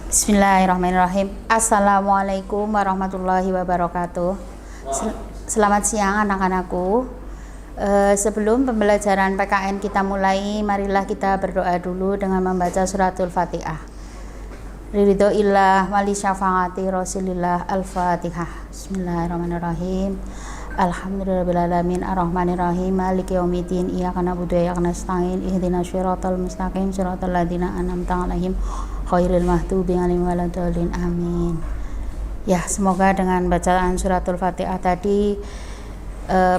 Bismillahirrahmanirrahim. Assalamualaikum warahmatullahi wabarakatuh. Selamat siang anak-anakku. Sebelum pembelajaran PKN kita mulai, marilah kita berdoa dulu dengan membaca suratul Fatihah. Ridhoillah wali syafaati Rasulillah. Al-Fatihah. Bismillahirrahmanirrahim. Alhamdulillahirrahmanirrahim. Ar-Rahmanirrahim. Maliki yaumiddin. Iyyaka na'budu wa iyyaka nasta'in. Ihdinas siratal mustaqim. Siratal ladzina an'amta 'alaihim khairil maghdubi 'alaihim waladdallin. Amin. Ya, semoga dengan bacaan suratul Fatihah tadi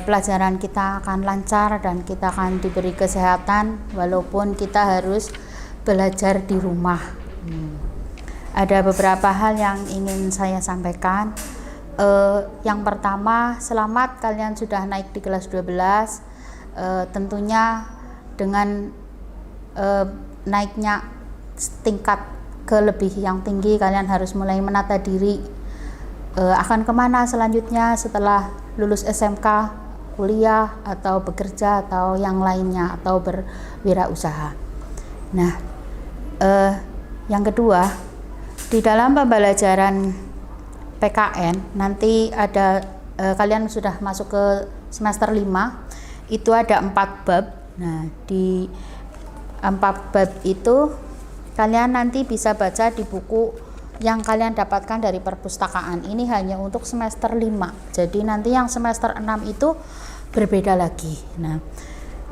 pelajaran kita akan lancar dan kita akan diberi kesehatan walaupun kita harus belajar di rumah. Ada beberapa hal yang ingin saya sampaikan. Yang pertama, selamat kalian sudah naik di kelas 12. Tentunya dengan naiknya tingkat ke lebih yang tinggi, kalian harus mulai menata diri akan kemana selanjutnya setelah lulus SMK, kuliah atau bekerja atau yang lainnya atau berwirausaha. Nah, yang kedua, di dalam pembelajaran PKN nanti ada kalian sudah masuk ke semester 5, itu ada 4 bab. Nah, di 4 bab itu kalian nanti bisa baca di buku yang kalian dapatkan dari perpustakaan. Ini hanya untuk semester 5. Jadi nanti yang semester 6 itu berbeda lagi. Nah,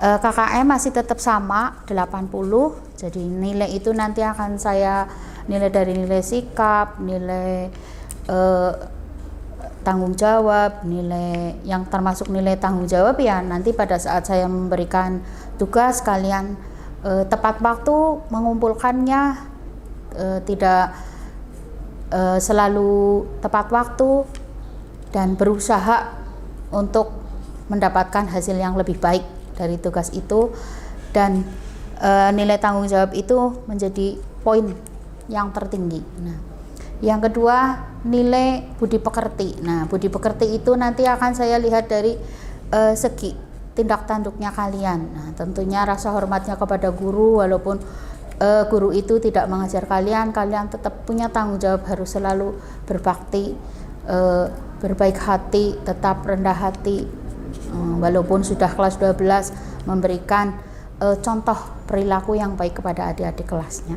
KKM masih tetap sama 80. Jadi nilai itu nanti akan saya nilai dari nilai sikap, nilai tanggung jawab, nilai yang termasuk nilai tanggung jawab ya nanti pada saat saya memberikan tugas kalian tepat waktu mengumpulkannya, tidak selalu tepat waktu dan berusaha untuk mendapatkan hasil yang lebih baik dari tugas itu, dan nilai tanggung jawab itu menjadi poin yang tertinggi. Nah, yang kedua, nilai budi pekerti. Nah, budi pekerti itu nanti akan saya lihat dari segi tindak tanduknya kalian. Nah, tentunya rasa hormatnya kepada guru, walaupun guru itu tidak mengajar kalian, kalian tetap punya tanggung jawab harus selalu berbakti, berbaik hati, tetap rendah hati, walaupun sudah kelas 12 memberikan contoh perilaku yang baik kepada adik-adik kelasnya.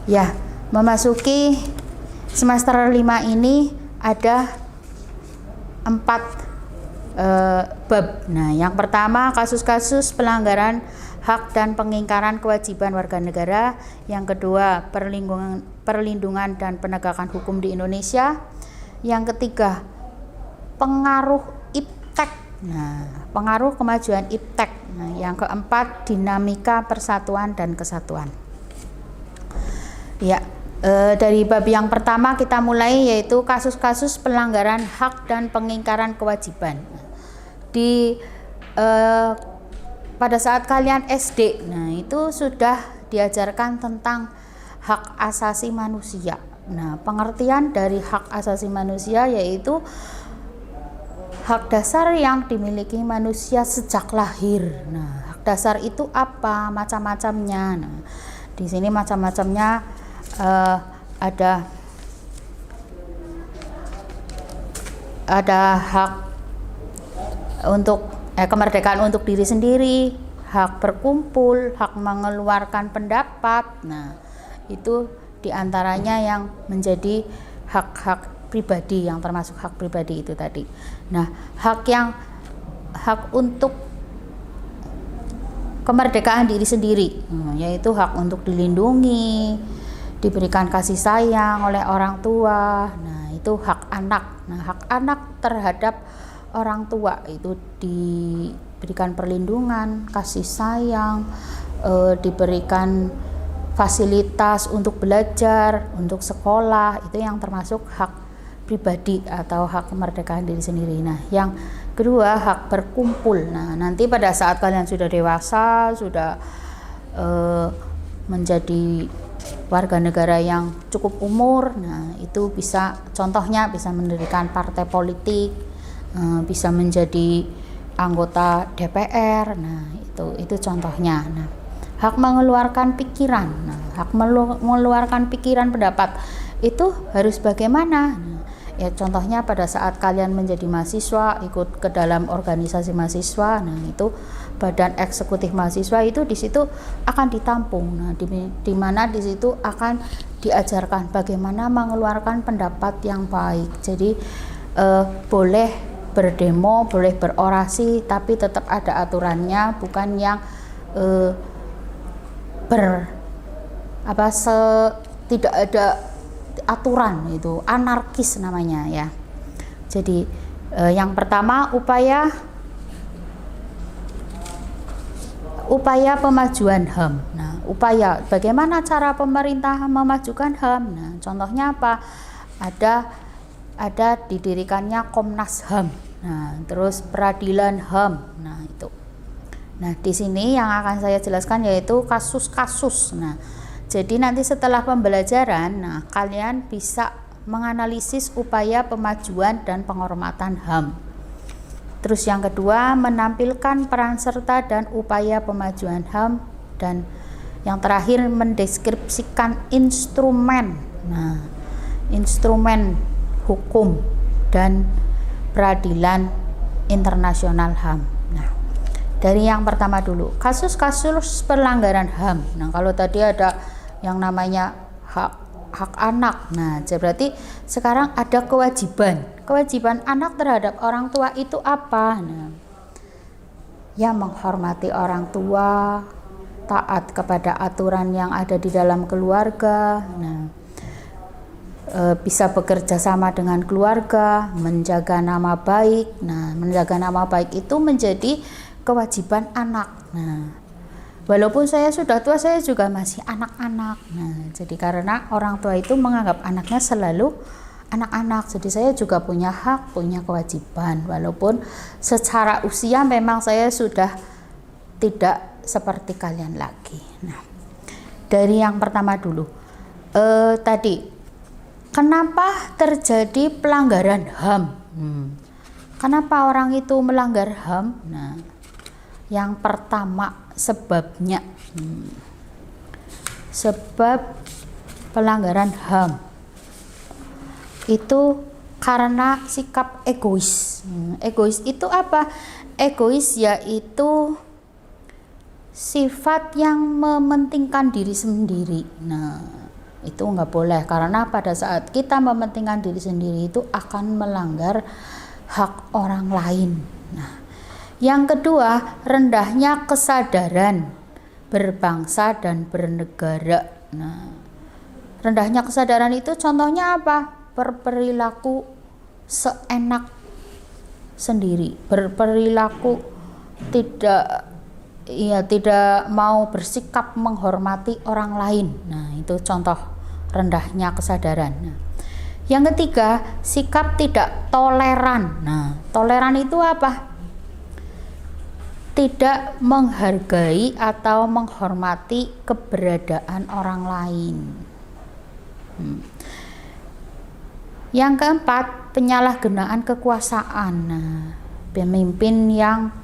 Ya, memasuki semester 5 ini ada 4 bab. Nah, yang pertama kasus-kasus pelanggaran hak dan pengingkaran kewajiban warga negara. Yang kedua, perlindungan dan penegakan hukum di Indonesia. Yang ketiga, pengaruh iptek. Nah, pengaruh kemajuan iptek. Nah, yang keempat, dinamika persatuan dan kesatuan. Ya, dari bab yang pertama kita mulai, yaitu kasus-kasus pelanggaran hak dan pengingkaran kewajiban. Pada saat kalian SD, nah itu sudah diajarkan tentang hak asasi manusia. Nah, pengertian dari hak asasi manusia yaitu hak dasar yang dimiliki manusia sejak lahir. Nah, hak dasar itu apa? Macam-macamnya. Nah, di sini macam-macamnya ada hak untuk kemerdekaan untuk diri sendiri, hak berkumpul, hak mengeluarkan pendapat. Nah, itu diantaranya yang menjadi hak-hak pribadi, yang termasuk hak pribadi itu tadi. Nah, hak untuk kemerdekaan diri sendiri, yaitu hak untuk dilindungi, diberikan kasih sayang oleh orang tua. Nah, itu hak anak. Nah, hak anak terhadap orang tua itu diberikan perlindungan, kasih sayang, diberikan fasilitas untuk belajar, untuk sekolah. Itu yang termasuk hak pribadi atau hak kemerdekaan diri sendiri. Nah, yang kedua, hak berkumpul. Nah, nanti pada saat kalian sudah dewasa, sudah menjadi warga negara yang cukup umur, nah itu contohnya bisa mendirikan partai politik, bisa menjadi anggota DPR. Nah, itu contohnya. Nah, hak mengeluarkan pikiran. Nah, hak mengeluarkan pikiran pendapat itu harus bagaimana? Nah, ya contohnya pada saat kalian menjadi mahasiswa, ikut ke dalam organisasi mahasiswa, nah itu badan eksekutif mahasiswa itu di situ akan ditampung. Nah, di mana di situ akan diajarkan bagaimana mengeluarkan pendapat yang baik. Jadi boleh berdemo, boleh berorasi, tapi tetap ada aturannya, bukan yang tidak ada aturan, itu anarkis namanya ya. Jadi yang pertama upaya pemajuan HAM. Nah, upaya bagaimana cara pemerintah memajukan HAM? Nah, contohnya apa? Ada didirikannya Komnas HAM. Nah, terus peradilan HAM. Nah, itu. Nah, di sini yang akan saya jelaskan yaitu kasus-kasus. Nah, jadi nanti setelah pembelajaran, nah kalian bisa menganalisis upaya pemajuan dan penghormatan HAM. Terus yang kedua, menampilkan peran serta dan upaya pemajuan HAM, dan yang terakhir mendeskripsikan instrumen. Nah, instrumen hukum dan peradilan internasional HAM. Nah, dari yang pertama dulu, kasus-kasus pelanggaran HAM. Nah, kalau tadi ada yang namanya hak anak. Nah, berarti sekarang ada kewajiban anak terhadap orang tua itu apa? Nah, ya menghormati orang tua, taat kepada aturan yang ada di dalam keluarga. Nah, bisa bekerja sama dengan keluarga, menjaga nama baik. Nah, menjaga nama baik itu menjadi kewajiban anak. Nah, walaupun saya sudah tua, saya juga masih anak-anak. Nah, jadi karena orang tua itu menganggap anaknya selalu anak-anak, jadi saya juga punya hak, punya kewajiban. Walaupun secara usia memang saya sudah tidak seperti kalian lagi. Nah, dari yang pertama dulu, tadi kenapa terjadi pelanggaran HAM? Kenapa orang itu melanggar HAM? Nah, yang pertama sebabnya, sebab pelanggaran HAM itu karena sikap egois. Egois itu apa? Egois yaitu sifat yang mementingkan diri sendiri. Nah, itu nggak boleh, karena pada saat kita mementingkan diri sendiri itu akan melanggar hak orang lain. Nah, yang kedua, rendahnya kesadaran berbangsa dan bernegara. Nah, rendahnya kesadaran itu contohnya apa? Berperilaku seenak sendiri, berperilaku tidak mau bersikap menghormati orang lain. Nah, itu contoh rendahnya kesadaran. Nah, yang ketiga, sikap tidak toleran. Nah, toleran itu apa? Tidak menghargai atau menghormati keberadaan orang lain. Yang keempat, penyalahgunaan kekuasaan. Nah, pemimpin yang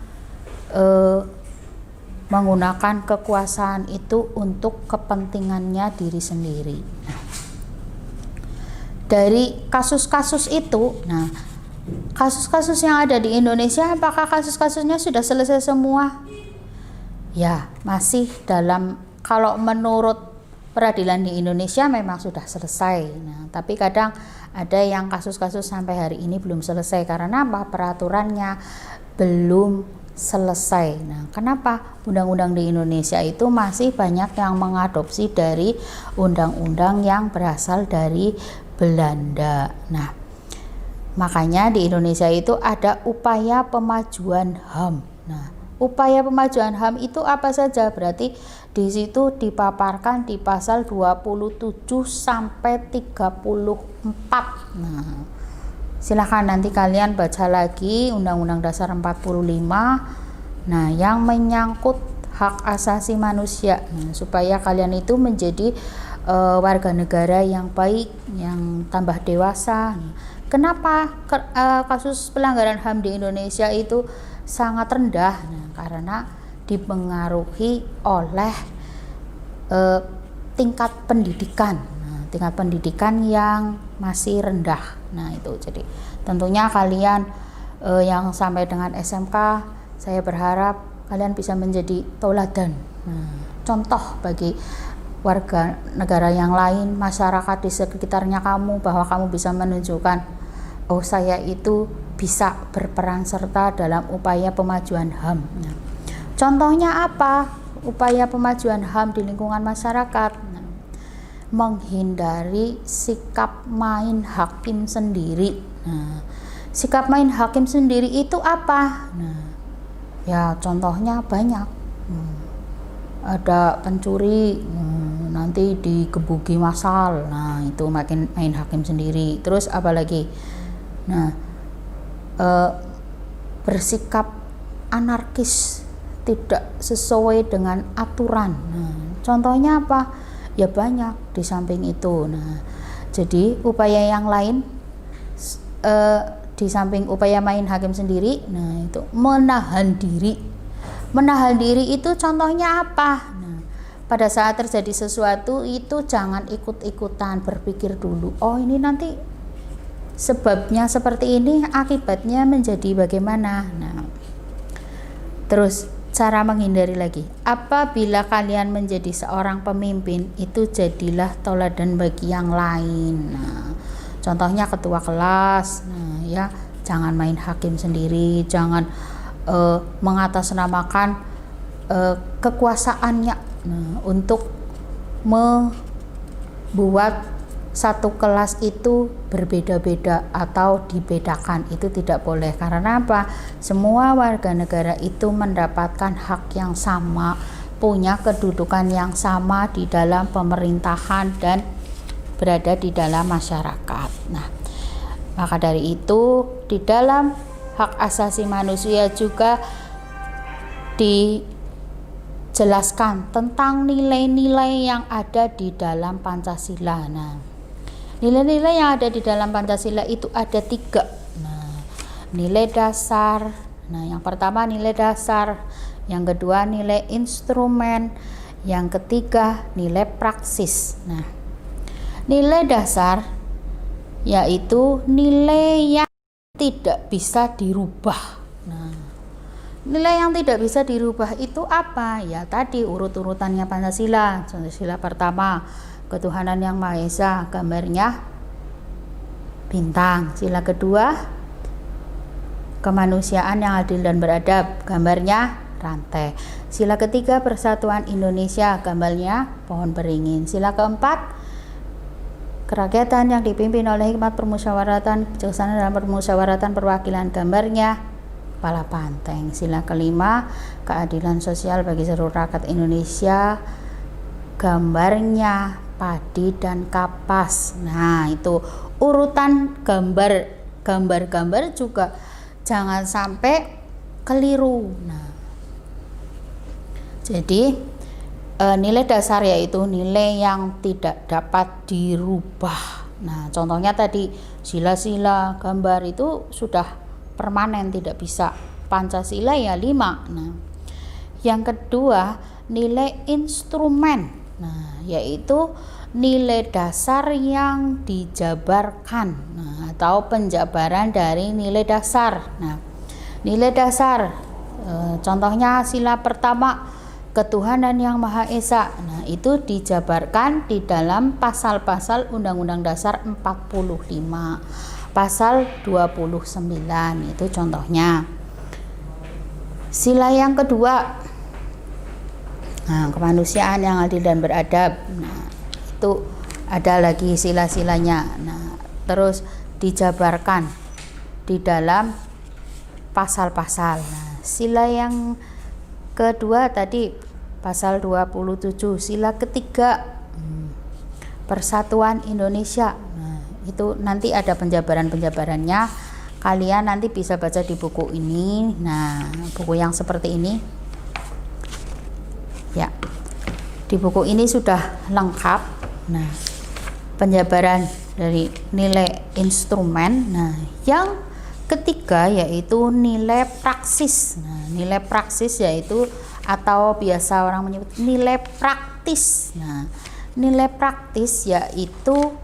menggunakan kekuasaan itu untuk kepentingannya diri sendiri. Dari kasus-kasus itu, nah kasus-kasus yang ada di Indonesia, apakah kasus-kasusnya sudah selesai semua? Ya, masih dalam, kalau menurut peradilan di Indonesia memang sudah selesai. Nah, tapi kadang ada yang kasus-kasus sampai hari ini belum selesai karena apa? Peraturannya belum selesai. Nah, kenapa? Undang-undang di Indonesia itu masih banyak yang mengadopsi dari undang-undang yang berasal dari Belanda. Nah, makanya di Indonesia itu ada upaya pemajuan HAM. Nah, upaya pemajuan HAM itu apa saja? Berarti di situ dipaparkan di pasal 27 sampai 34. Nah, silahkan nanti kalian baca lagi Undang-Undang Dasar 45. Nah, yang menyangkut hak asasi manusia. Nah, supaya kalian itu menjadi warga negara yang baik, yang tambah dewasa. Kenapa kasus pelanggaran HAM di Indonesia itu sangat rendah? Nah, karena dipengaruhi oleh tingkat pendidikan. Nah, tingkat pendidikan yang masih rendah. Nah, itu jadi tentunya kalian yang sampai dengan SMK, saya berharap kalian bisa menjadi tauladan, contoh bagi warga negara yang lain, masyarakat di sekitarnya kamu, bahwa kamu bisa menunjukkan, oh saya itu bisa berperan serta dalam upaya pemajuan HAM. Nah, contohnya apa? Upaya pemajuan HAM di lingkungan masyarakat. Nah, menghindari sikap main hakim sendiri. Nah, sikap main hakim sendiri itu apa? Nah, ya contohnya banyak. Ada pencuri, nanti digebuki massal. Nah, itu makin main hakim sendiri. Terus apalagi? Nah, bersikap anarkis, tidak sesuai dengan aturan. Nah, contohnya apa? Ya banyak di samping itu. Nah, jadi upaya yang lain di samping upaya main hakim sendiri, nah itu menahan diri. Menahan diri itu contohnya apa? Nah, pada saat terjadi sesuatu itu jangan ikut-ikutan, berpikir dulu. Oh, ini nanti sebabnya seperti ini, akibatnya menjadi bagaimana. Nah, terus cara menghindari lagi. Apabila kalian menjadi seorang pemimpin, itu jadilah tauladan bagi yang lain. Nah, contohnya ketua kelas. Nah, ya jangan main hakim sendiri, jangan mengatasnamakan kekuasaannya untuk membuat satu kelas itu berbeda-beda atau dibedakan. Itu tidak boleh. Karena apa? Semua warga negara itu mendapatkan hak yang sama, punya kedudukan yang sama di dalam pemerintahan dan berada di dalam masyarakat. Nah, maka dari itu di dalam hak asasi manusia juga dijelaskan tentang nilai-nilai yang ada di dalam Pancasila. Nah, nilai-nilai yang ada di dalam Pancasila itu ada 3. Nah, nilai dasar. Nah, yang pertama nilai dasar, yang kedua nilai instrumen, yang ketiga nilai praksis. Nah, nilai dasar yaitu nilai yang tidak bisa dirubah. Nah, nilai yang tidak bisa dirubah itu apa? Ya tadi urut-urutannya Pancasila. Pancasila pertama, ketuhanan yang Maha Esa, gambarnya bintang. Sila kedua, kemanusiaan yang adil dan beradab, gambarnya rantai. Sila ketiga, persatuan Indonesia, gambarnya pohon beringin. Sila keempat, kerakyatan yang dipimpin oleh hikmat permusyawaratan, bijaksana dalam permusyawaratan perwakilan, gambarnya kepala banteng. Sila kelima, keadilan sosial bagi seluruh rakyat Indonesia, gambarnya padi dan kapas. Nah, itu urutan gambar juga jangan sampai keliru. Nah, jadi nilai dasar yaitu nilai yang tidak dapat dirubah. Nah, contohnya tadi sila-sila gambar itu sudah permanen, tidak bisa. Pancasila ya 5. Nah, yang kedua nilai instrumen. Nah, yaitu nilai dasar yang dijabarkan. Nah, atau penjabaran dari nilai dasar. Nah, nilai dasar contohnya sila pertama, ketuhanan yang Maha Esa. Nah, itu dijabarkan di dalam pasal-pasal Undang-Undang Dasar 45, pasal 29, itu contohnya. Sila yang kedua, nah, kemanusiaan yang adil dan beradab. Nah, itu ada lagi sila-silanya. Nah, terus dijabarkan di dalam pasal-pasal. Nah, sila yang kedua tadi pasal 27, sila ketiga persatuan Indonesia. Nah, itu nanti ada penjabarannya. Kalian nanti bisa baca di buku ini. Nah, buku yang seperti ini. Ya. Di buku ini sudah lengkap. Nah, penjabaran dari nilai instrumen. Nah, yang ketiga yaitu nilai praksis. Nah, nilai praksis yaitu atau biasa orang menyebut nilai praktis. Nah, nilai praktis yaitu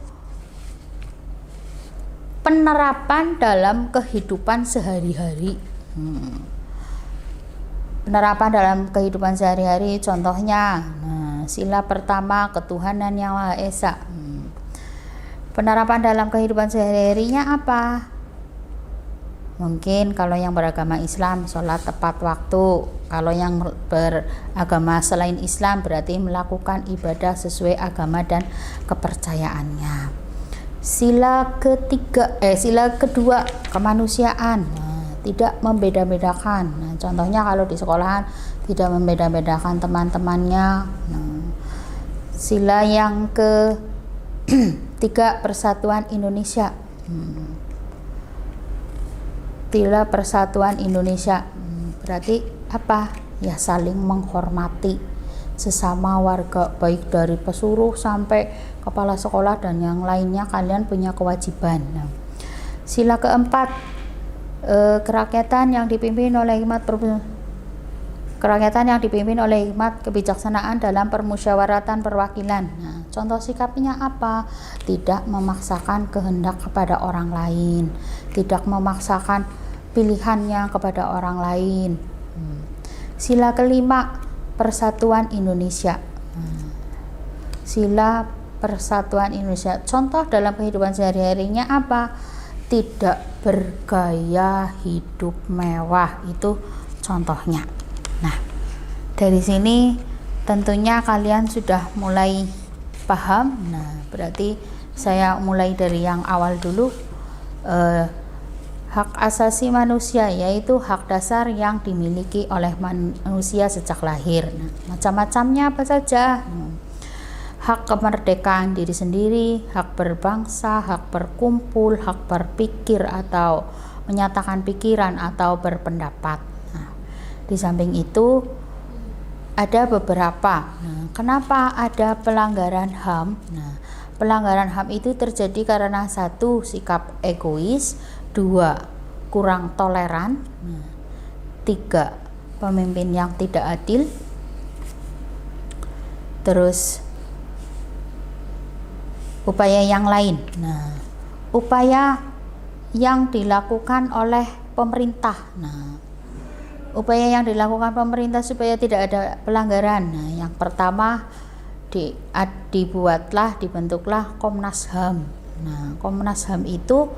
penerapan dalam kehidupan sehari-hari. Penerapan dalam kehidupan sehari-hari contohnya, sila pertama ketuhanan yang Maha Esa. Penerapan dalam kehidupan sehari-harinya apa? Mungkin kalau yang beragama Islam sholat tepat waktu, kalau yang beragama selain Islam berarti melakukan ibadah sesuai agama dan kepercayaannya. Sila kedua kemanusiaan, tidak membeda-bedakan. Contohnya kalau di sekolahan tidak membeda-bedakan teman-temannya. Sila yang ketiga persatuan Indonesia. Sila persatuan Indonesia berarti apa? Ya saling menghormati sesama warga, baik dari pesuruh sampai kepala sekolah dan yang lainnya, kalian punya kewajiban. Sila keempat kerakyatan yang dipimpin oleh hikmat kebijaksanaan dalam permusyawaratan perwakilan. Contoh sikapnya apa? Tidak memaksakan kehendak kepada orang lain, tidak memaksakan pilihannya kepada orang lain. Sila kelima persatuan Indonesia. Sila persatuan Indonesia. Contoh dalam kehidupan sehari-harinya apa? Tidak bergaya hidup mewah, itu contohnya. Nah, dari sini tentunya kalian sudah mulai paham. Nah, berarti saya mulai dari yang awal dulu. Hak asasi manusia yaitu hak dasar yang dimiliki oleh manusia sejak lahir. Nah, macam-macamnya apa saja? Hak kemerdekaan diri sendiri, hak berbangsa, hak berkumpul, hak berpikir atau menyatakan pikiran atau berpendapat. Nah, di samping itu ada beberapa. Nah, kenapa ada pelanggaran HAM? Nah, pelanggaran HAM itu terjadi karena satu, sikap egois, dua, kurang toleran, tiga, pemimpin yang tidak adil, terus upaya yang lain. Nah, upaya yang dilakukan oleh pemerintah. Nah, upaya yang dilakukan pemerintah supaya tidak ada pelanggaran. Nah, yang pertama dibentuklah Komnas HAM. Nah, Komnas HAM itu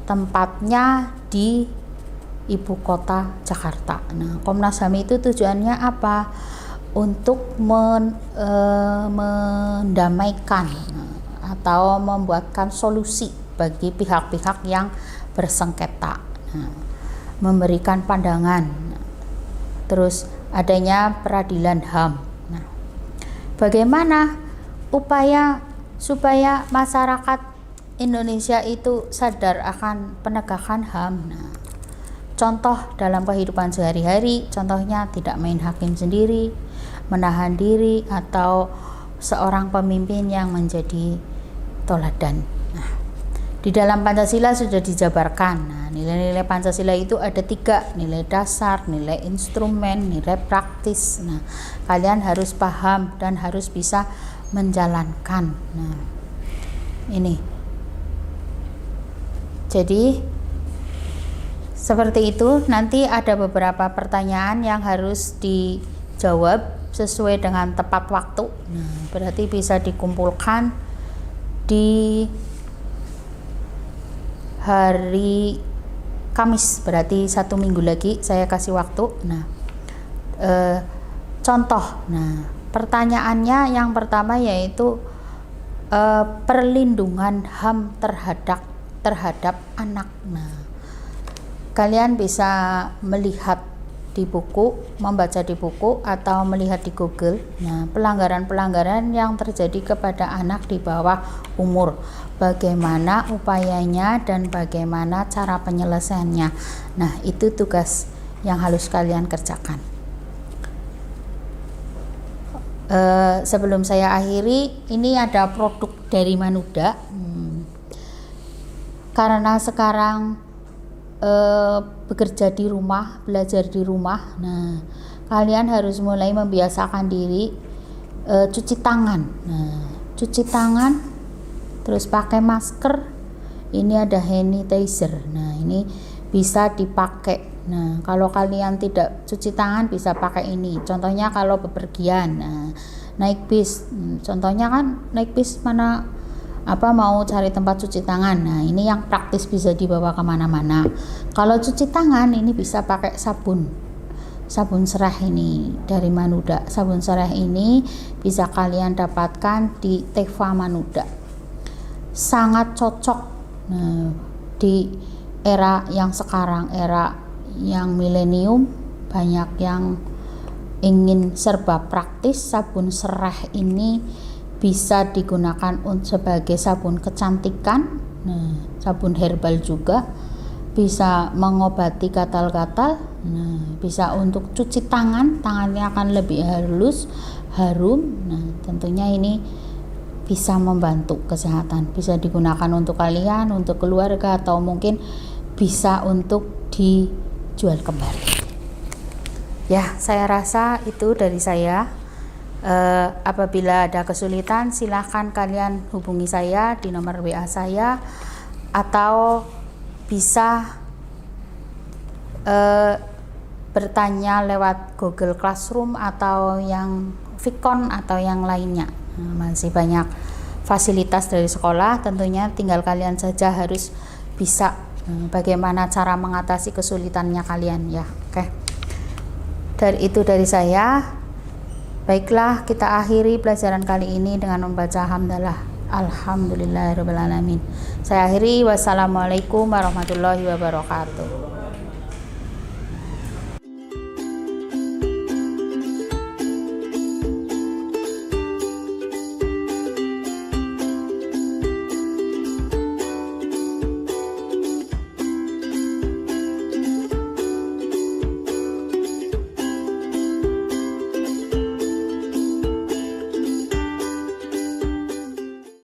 tempatnya di ibu kota Jakarta. Nah, Komnas HAM itu tujuannya apa? Untuk mendamaikan atau membuatkan solusi bagi pihak-pihak yang bersengketa. Nah, memberikan pandangan. Terus adanya peradilan HAM. Nah, bagaimana upaya supaya masyarakat Indonesia itu sadar akan penegakan HAM? Nah, contoh dalam kehidupan sehari-hari, contohnya tidak main hakim sendiri, menahan diri, atau seorang pemimpin yang menjadi teladan. Nah, di dalam Pancasila sudah dijabarkan. Nah, nilai-nilai Pancasila itu ada 3, nilai dasar, nilai instrumen, nilai praktis. Nah, kalian harus paham dan harus bisa menjalankan. Nah, ini. Jadi seperti itu. Nanti ada beberapa pertanyaan yang harus dijawab sesuai dengan tepat waktu. Nah, berarti bisa dikumpulkan di hari Kamis, berarti 1 minggu lagi saya kasih waktu. Nah, contoh. Nah, pertanyaannya yang pertama yaitu perlindungan HAM terhadap anak. Nah, kalian bisa melihat di buku, membaca di buku, atau melihat di Google. Nah, pelanggaran-pelanggaran yang terjadi kepada anak di bawah umur, bagaimana upayanya dan bagaimana cara penyelesaiannya. Nah, itu tugas yang harus kalian kerjakan. Sebelum saya akhiri, ini ada produk dari Manuda. Karena sekarang bekerja di rumah, belajar di rumah. Nah, kalian harus mulai membiasakan diri cuci tangan. Nah, cuci tangan, terus pakai masker. Ini ada hand sanitizer. Nah, ini bisa dipakai. Nah, kalau kalian tidak cuci tangan bisa pakai ini. Contohnya kalau bepergian, nah, naik bis. Contohnya kan naik bis mana mau cari tempat cuci tangan. Nah, ini yang praktis bisa dibawa kemana-mana. Kalau cuci tangan ini bisa pakai sabun serai ini dari Manuda. Sabun serai ini bisa kalian dapatkan di Teva Manuda. Sangat cocok di era yang sekarang, era yang milenium, banyak yang ingin serba praktis. Sabun serai ini bisa digunakan sebagai sabun kecantikan, sabun herbal juga, bisa mengobati gatal-gatal, bisa untuk cuci tangannya akan lebih halus, harum. Nah, tentunya ini bisa membantu kesehatan, bisa digunakan untuk kalian, untuk keluarga, atau mungkin bisa untuk dijual kembali. Ya, saya rasa itu dari saya. Apabila ada kesulitan, silahkan kalian hubungi saya di nomor WA saya, atau bisa bertanya lewat Google Classroom atau yang Vicon atau yang lainnya. Masih banyak fasilitas dari sekolah, tentunya tinggal kalian saja harus bisa bagaimana cara mengatasi kesulitannya kalian, ya. Oke. Dari saya. Baiklah, kita akhiri pelajaran kali ini dengan membaca hamdalah. Alhamdulillahirabbil alamin. Saya akhiri, wassalamualaikum warahmatullahi wabarakatuh.